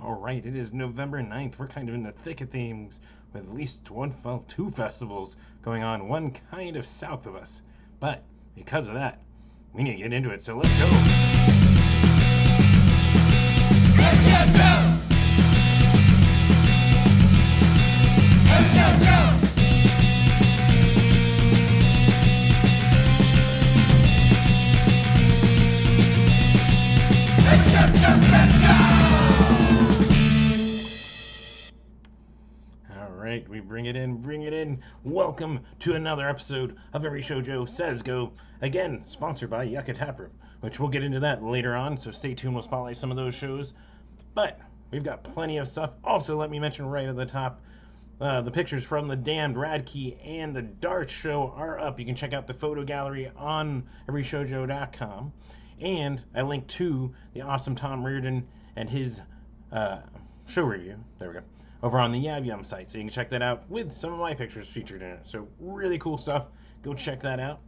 All right, it is November 9th. We're kind of in the thick of things with at least two festivals going on, one kind of south of us. But because of that, we need to get into it, so let's go. Alright, we bring it in. Welcome to another episode of Every Show Joe Says Go. Again, sponsored by Yucca Taproom, which we'll get into that later on, so stay tuned, we'll spotlight some of those shows. But we've got plenty of stuff. Also, let me mention right at the top, the pictures from the Damned, Radkey, and the Dart Show are up. You can check out the photo gallery on everyshowjoe.com. And I linked to the awesome Tom Reardon and his show review. There we go. Over on the Yab Yum site, so you can check that out with some of my pictures featured in it. So really cool stuff. Go check that out.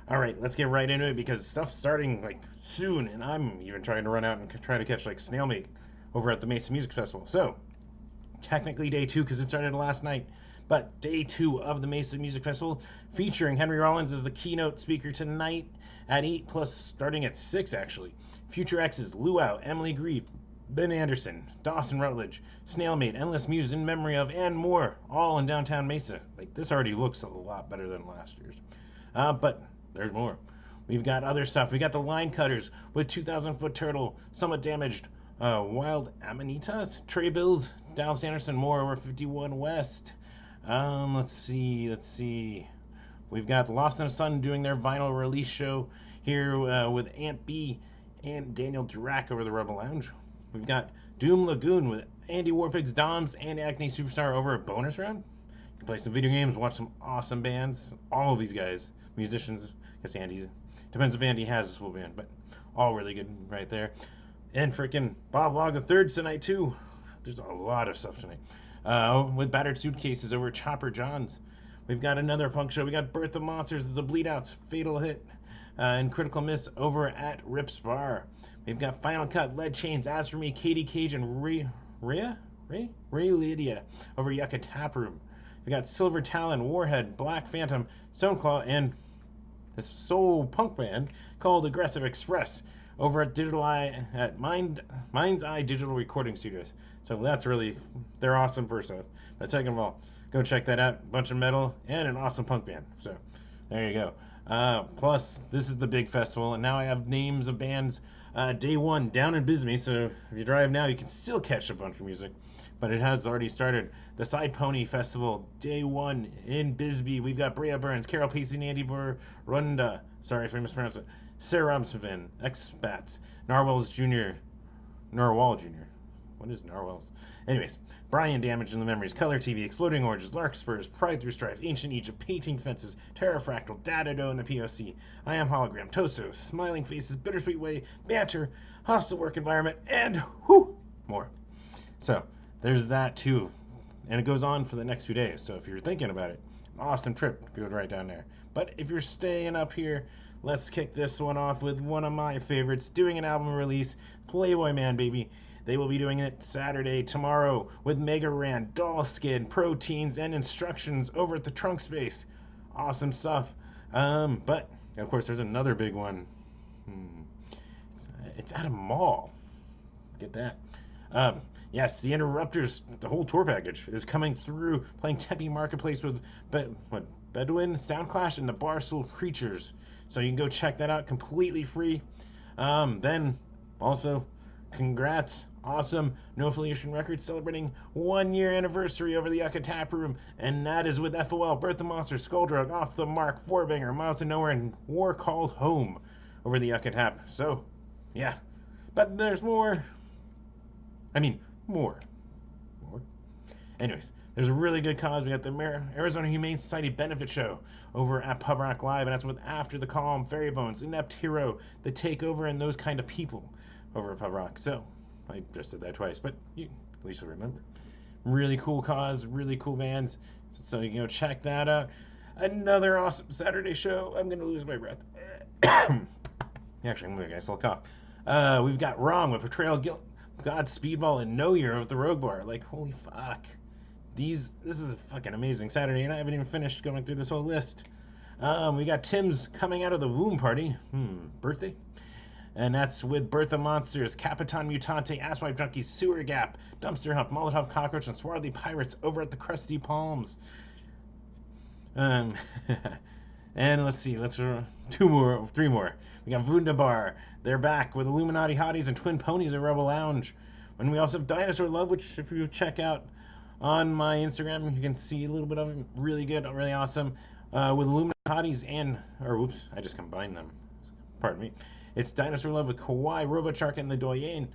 All right, let's get right into it because stuff's starting like soon, and I'm even trying to run out and try to catch like snail mate over at the Mesa Music Festival. So technically day 2 because it started last night, but day 2 of the Mesa Music Festival featuring Henry Rollins as the keynote speaker tonight at 8 plus starting at 6 actually. Future X's Luau, Emily Grief, Ben Anderson, Dawson Rutledge, Snailmate, Endless Muse in Memory of, and more, all in downtown Mesa. Like, this already looks a lot better than last year's. But there's more. We've got other stuff. We got the Line Cutters with 2,000 Foot Turtle, Somewhat Damaged, Wild Amanitas, Trey Bills, Dallas Anderson, more over 51 West. Let's see. We've got Lost in the Sun doing their vinyl release show here with Aunt B and Daniel Drack over the Rebel Lounge. We've got Doom Lagoon with Andy Warpig's Doms and Acne Superstar over at Bonus Round. You can play some video games, watch some awesome bands. All of these guys, musicians, I guess Andy, depends if Andy has his full band, but all really good right there. And freaking Bob Log the Third tonight too. There's a lot of stuff tonight. With Battered Suitcases over Chopper John's. We've got another punk show. We got Birth of Monsters, The Bleed Outs, Fatal Hit, and Critical Miss over at Rips Bar. We've got Final Cut, Lead Chains, As For Me, Katie Cage, and Ray Lydia over Yucca Taproom. We got Silver Talon, Warhead, Black Phantom, Stoneclaw, and a soul punk band called Aggressive Express over at Mind's Eye Digital Recording Studios. So they're awesome first off. But second of all, go check that out. Bunch of metal and an awesome punk band. So there you go. Plus, this is the big festival, and now I have names of bands. Day 1 down in Bisbee, so if you drive now, you can still catch a bunch of music, but it has already started. The Side Pony Festival, Day 1 in Bisbee. We've got Brea Burns, Carol Pacey, Andy Runda, sorry if I mispronounced it, Sarah Robinson, X-Bats, Narwhal Jr. What is Narwhals? Anyways, Brian Damage in the Memories, Color TV, Exploding Oranges, Larkspurs, Pride Through Strife, Ancient Egypt, Painting Fences, Terrafractal, Dadado and the POC, I Am Hologram, Toso, Smiling Faces, Bittersweet Way, Banter, Hostile Work Environment, and more. So, there's that too. And it goes on for the next 2 days. So if you're thinking about it, awesome trip, go right down there. But if you're staying up here, let's kick this one off with one of my favorites, doing an album release, Playboy Man, baby. They will be doing it Saturday, tomorrow, with Mega Ran, Doll Skin, Proteins, and Instructions over at the Trunk Space. Awesome stuff. But, of course, there's another big one. It's at a mall. Get that. Yes, the Interrupters, the whole tour package, is coming through, playing Tempe Marketplace with Bedouin, Soundclash, and the Barstool Creatures. So you can go check that out completely free. Then, also, congrats. Awesome. No Affiliation Records celebrating 1 year anniversary over the Yucca Taproom, and that is with FOL, Birth of Monster, Skulldrug, Off the Mark, Fourbanger, Miles to Nowhere, and War Called Home over the Yucca Tap. So, yeah. But there's more. More. Anyways, there's a really good cause. We got the Arizona Humane Society Benefit Show over at Pub Rock Live, and that's with After the Calm, Fairy Bones, Inept Hero, The Takeover, and those kind of people over at Pub Rock. So, I just did that twice, but at least you'll remember. Really cool cause, really cool bands. So you can go check that out. Another awesome Saturday show. I'm going to lose my breath. Actually, I'm going to get a little cough. We've got Wrong with God Speedball and No Year of the Rogue Bar. Like, holy fuck. This is a fucking amazing Saturday, and I haven't even finished going through this whole list. We got Tim's Coming Out of the Womb Party. Birthday? And that's with Bertha Monsters, Capitan Mutante, Asswipe Junkies, Sewer Gap, Dumpster Hump, Molotov Cockroach, and Swarthy Pirates over at the Krusty Palms. And let's see, three more. We got Wunderbar. They're back with Illuminati Hotties and Twin Ponies at Rebel Lounge. And we also have Dinosaur Love, which if you check out on my Instagram, you can see a little bit of it. Really good, really awesome. With Illuminati Hotties I just combined them. Pardon me. It's Dinosaur Love with Kawaii, RoboShark, and the Doyen.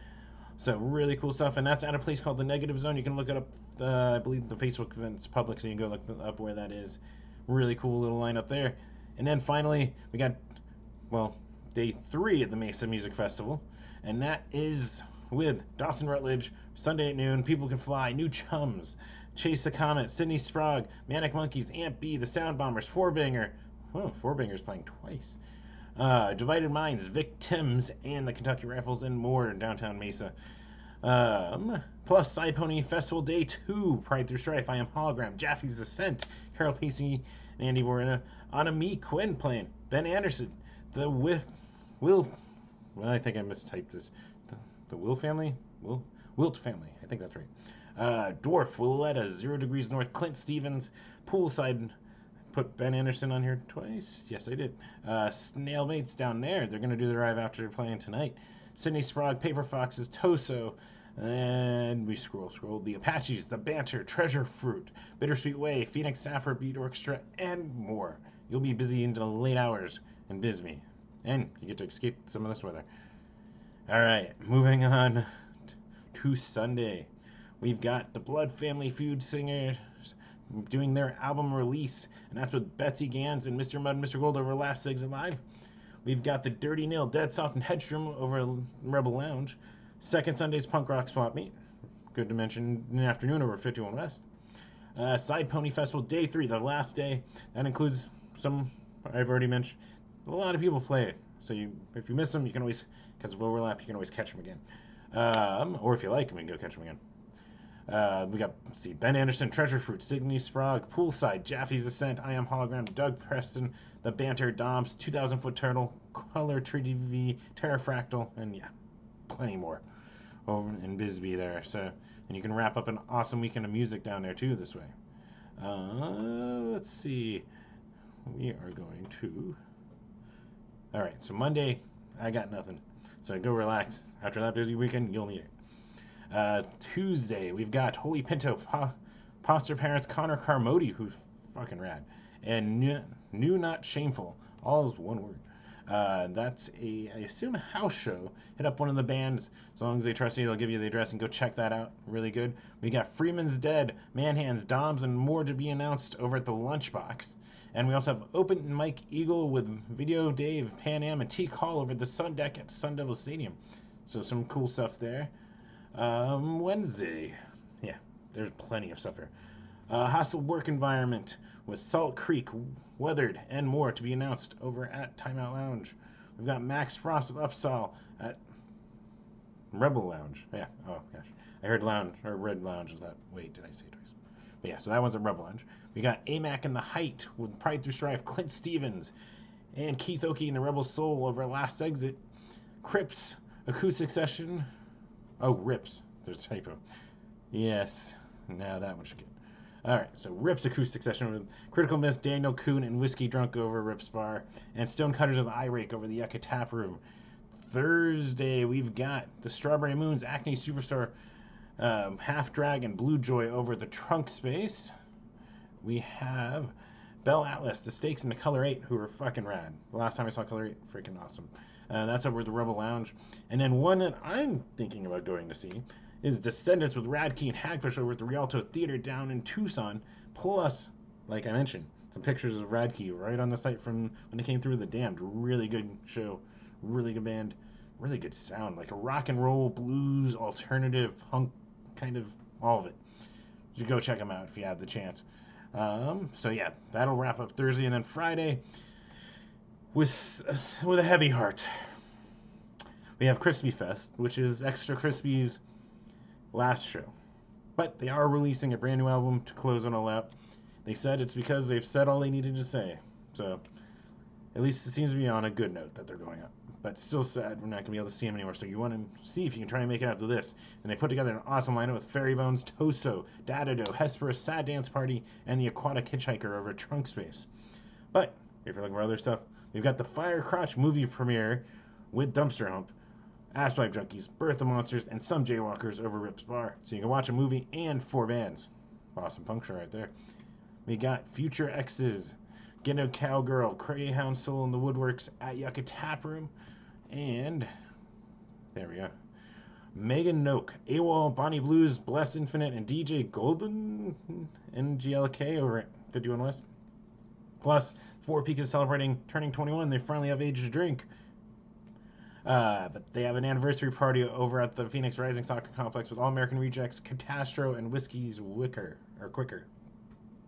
So really cool stuff, and that's at a place called the Negative Zone. You can look it up. I believe the Facebook event's public, so you can go look up where that is. Really cool little lineup there. And then finally, we got, day 3 at the Mesa Music Festival, and that is with Dawson Rutledge, Sunday at noon, People Can Fly, New Chums, Chase the Comet, Sydney Sprague, Manic Monkeys, Amp B, The Sound Bombers, Fourbanger. Fourbanger's playing twice. Divided Minds, Victims, and the Kentucky Rifles, and more in downtown Mesa. Plus Side Pony Festival Day 2, Pride Through Strife, I Am Hologram, Jaffe's Ascent, Carol Pacey, and Andy Borina, Anami Quinn playing, Ben Anderson, the Will, I think I mistyped this, the Will family? Wilt family, I think that's right. Dwarf, Willetta, 0 Degrees North, Clint Stevens, Poolside. Put Ben Anderson on here twice? Yes, I did. Snailmates down there. They're going to do the drive after playing tonight. Sydney Sprague, Paper Foxes, Toso. And we scroll. The Apaches, The Banter, Treasure Fruit, Bittersweet Way, Phoenix Sapphire Beat Orchestra, and more. You'll be busy into the late hours in Bisbee. And you get to escape some of this weather. Alright, moving on to Sunday. We've got the Blood Family Feud singers doing their album release, and that's with Betsy Gans and Mr. Mud and Mr. Gold over Last Exit Live. We've got the Dirty Nail, Dead Soft, and Headstrom over Rebel Lounge. Second Sunday's Punk Rock Swap Meet. Good to mention in the afternoon over 51 West. Side Pony Festival Day 3, the last day. That includes some I've already mentioned. A lot of people play it, so if you miss them, you can always, because of overlap, you can always catch them again. Or if you like them, you can go catch them again. We got, Ben Anderson, Treasure Fruit, Sydney Sprague, Poolside, Jaffe's Ascent, I Am Hologram, Doug Preston, The Banter, Doms, 2,000 Foot Turtle, Color, Tree TV, Terrafractal, and yeah, plenty more over in Bisbee there. So, and you can wrap up an awesome weekend of music down there too this way. Let's see. We are going to. All right, so Monday, I got nothing. So go relax. After that busy weekend, you'll need it. Tuesday, we've got Holy Pinto, Foster Parents, Connor Carmody, who's fucking rad, and New Not Shameful, all is one word. That's I assume, a house show. Hit up one of the bands. As long as they trust you, they'll give you the address and go check that out. Really good. We got Freeman's Dead, Manhands, Doms, and more to be announced over at the Lunchbox. And we also have Open Mike Eagle with Video Dave, Pan Am, and Teak Hall over at the Sun Deck at Sun Devil Stadium. So some cool stuff there. Wednesday. Yeah, there's plenty of stuff here. Hostile Work Environment with Salt Creek, Weathered, and more to be announced over at Timeout Lounge. We've got Max Frost with Upsal at Rebel Lounge. Yeah, oh gosh. I heard Lounge, or Red Lounge was that. Wait, did I say it twice? But yeah, so that one's at Rebel Lounge. We got AMAC and the Height with Pride Through Strife, Clint Stevens, and Keith Oakey and the Rebel Soul over Last Exit. Crips, Acoustic Session. Oh, Rips. There's a typo. Yes. Now that one should get. Alright, so Rips Acoustic Session with Critical Miss, Daniel Kuhn, and Whiskey Drunk over Rips Bar. And Stonecutters with Eye Rake over the Yucca Tap Room. Thursday, we've got the Strawberry Moons, Acne Superstar, Half Dragon, Blue Joy over the Trunk Space. We have Bell Atlas, The Stakes, and the Color 8, who are fucking rad. The last time I saw Color 8, freaking awesome. That's over at the Rebel Lounge. And then one that I'm thinking about going to see is Descendants with Radkey and Hagfish over at the Rialto Theater down in Tucson. Plus, like I mentioned, some pictures of Radkey right on the site from when they came through The Damned. Really good show, really good band, really good sound, like a rock and roll, blues, alternative, punk, kind of all of it. You should go check them out if you have the chance. So yeah, that'll wrap up Thursday, and then Friday, with a heavy heart, we have Crispy Fest, which is Extra Crispies last show. But they are releasing a brand new album to close it all out. They said it's because they've said all they needed to say. So at least it seems to be on a good note that they're going out. But still sad we're not going to be able to see them anymore. So you want to see if you can try and make it out to this. And they put together an awesome lineup with Fairy Bones, Toso, Dadado, Hesperus, Sad Dance Party, and the Aquatic Hitchhiker over at Trunk Space. But if you're looking for other stuff, we've got the Firecrotch movie premiere with Dumpster Hump, Asswipe Junkies, Birth of Monsters, and some Jaywalkers over Rip's Bar. So you can watch a movie and 4 bands. Awesome puncture right there. We got Future X's, Ghetto Cowgirl, Greyhound Soul in the Woodworks at Yucca Tap Room, and there we go. Megan Noak, AWOL, Bonnie Blues, Bless Infinite, and DJ Golden NGLK over at 51 West. Plus, 4 Peaks is celebrating turning 21. They finally have age to drink. But they have an anniversary party over at the Phoenix Rising Soccer Complex with All American Rejects, Catastro, and Whiskey's Quicker.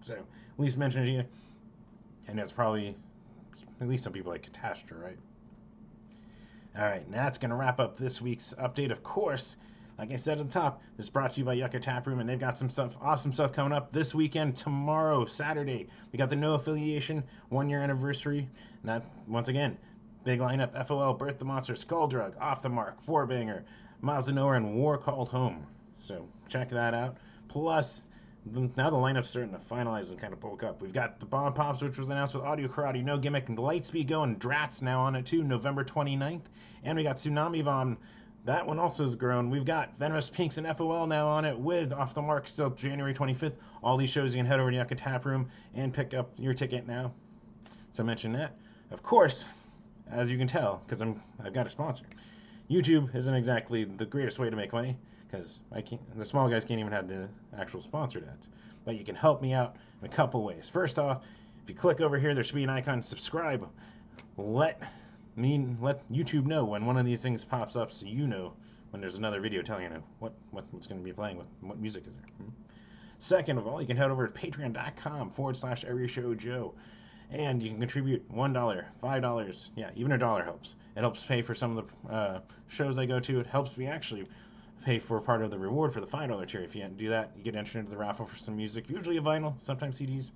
So, at least mention it to you. And it's probably, at least some people like Catastro, right? Alright, that's going to wrap up this week's update. Of course, like I said at the top, this is brought to you by Yucca Tap Room, and they've got some stuff, awesome stuff coming up this weekend. Tomorrow, Saturday, we got the No Affiliation 1-year anniversary. And that, once again, big lineup: FOL, Birth the Monster, Skull Drug, Off the Mark, Four Banger, Miles of Nowhere, and War Called Home. So check that out. Plus, now the lineup's starting to finalize and kind of bulk up. We've got the Bomb Pops, which was announced with Audio Karate, No Gimmick, and Lightspeed Go, and Drat's now on it too, November 29th. And we got Tsunami Bomb. That one also has grown. We've got Venomous Pinks and FOL now on it with Off the Mark still January 25th. All these shows you can head over to Yucca Tap Room and pick up your ticket now. So mention that. Of course, as you can tell, because I've got a sponsor, YouTube isn't exactly the greatest way to make money, because the small guys can't even have the actual sponsored ads. But you can help me out in a couple ways. First off, if you click over here, there should be an icon, subscribe. Let YouTube know when one of these things pops up, so you know when there's another video telling you what's going to be playing, what music is there. Second of all, you can head over to patreon.com/everyshowjoe. And you can contribute $1, $5, yeah, even $1 helps. It helps pay for some of the shows I go to. It helps me actually pay for part of the reward for the $5 tier. If you do that, you get entered into the raffle for some music, usually a vinyl, sometimes CDs.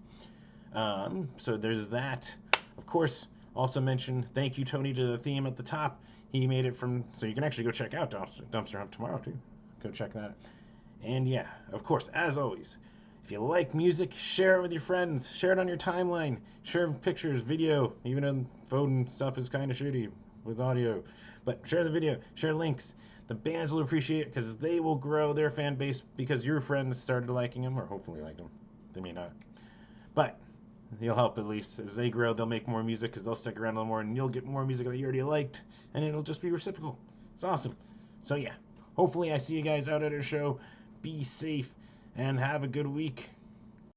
So there's that. Of course, also mention thank you, Tony, to the theme at the top. He made it so you can actually go check out Dumpster Hump tomorrow, too. Go check that out. And yeah, of course, as always, if you like music, share it with your friends. Share it on your timeline. Share pictures, video. Even though phone stuff is kind of shitty with audio. But share the video. Share links. The bands will appreciate it because they will grow their fan base because your friends started liking them, or hopefully like them. They may not. But you'll help at least. As they grow, they'll make more music because they'll stick around a little more, and you'll get more music that you already liked, and it'll just be reciprocal. It's awesome. So yeah, hopefully I see you guys out at our show. Be safe and have a good week.